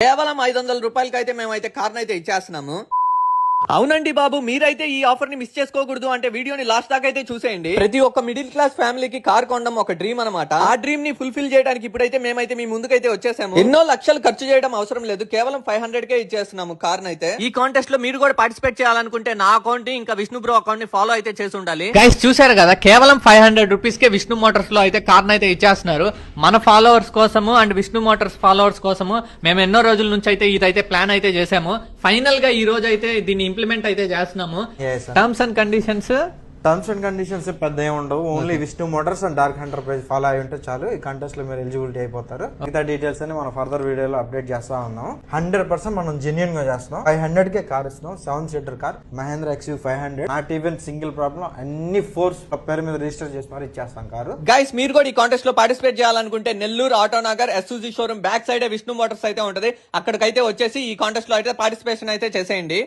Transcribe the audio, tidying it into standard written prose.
కేవలం 500 రూపాయలకి అయితే మేమైతే కార్ అయితే ఇచ్చేస్తున్నాము. అవునండి బాబు, మీరైతే ఈ ఆఫర్ ని మిస్ చేసుకోకూడదు అంటే వీడియోని లాస్ట్ దాకా అయితే చూసేయండి. ప్రతి ఒక్క మిడిల్ క్లాస్ ఫ్యామిలీకి కార్ కొనడం ఒక డ్రీమ్ అనమాట. ఆ డ్రీమ్ ని ఫుల్ఫిల్ చేయడానికి ఇప్పుడైతే మేమైతే మీ ముందుకైతే వచ్చేసాము. ఎన్నో లక్షలు ఖర్చు చేయడం అవసరం లేదు, కేవలం 500 కే ఇచ్చేస్తున్నాము కార్ అయితే. ఈ కాంటెస్ట్ లో మీరు కూడా పార్టిసిపేట్ చేయాలనుకుంటే నా అకౌంట్ ఇంకా విష్ణు బ్రో అకౌంట్ ని ఫాలో అయితే చేసి ఉండాలి. గైస్ చూసారు కదా, కేవలం 500 రూపీస్ కే విష్ణు మోటార్స్ లో అయితే కార్ అయితే ఇచ్చేస్తున్నారు. మన ఫాలోవర్స్ కోసము అండ్ విష్ణు మోటార్స్ ఫాలోవర్స్ కోసము మేము ఎన్నో రోజుల నుంచి అయితే ఇదైతే ప్లాన్ అయితే చేసాము. ఫైనల్ గా ఈ రోజు అయితే దీన్ని ఇంప్లిమెంట్ అయితే చేస్తున్నాము. టర్మ్స్ అండ్ కండిషన్స్ పెద్ద ఏమి ఉండవు. Only Vishnu Motors and dark Hunter page follow అయి ఉంటే చాలు. ఈ కంటెస్ట్ లో మీరు ఎలిజిబిలిటీ అయిపోతారు. మిగతా డీటెయిల్స్ అని మనం ఫర్దర్ వీడియోలో అప్డేట్ చేస్తా ఉన్నాం. 100% మనం జెన్యున్ గా చేస్తున్నాం. 500 కే కార్ ఇస్తున్నాం. 7 seater car Mahindra XUV 500. Not even single problem. అన్ని ఫోర్స్ పేరు మీద రిజిస్టర్ చేసి మరి ఇచ్చేస్తాం కారు. గైస్ మీరు కూడా ఈ కాంటెస్ట్ లో పార్టిసిపేట్ చేయాలనుకుంటే Nellore Autonagar SUV showroom back side Vishnu Motors అయితే ఉంటది. అక్కడికైతే వచ్చేసి ఈ కాంటెస్ట్ లో అయితే పార్టిసిపేషన్ అయితే చేసేయండి.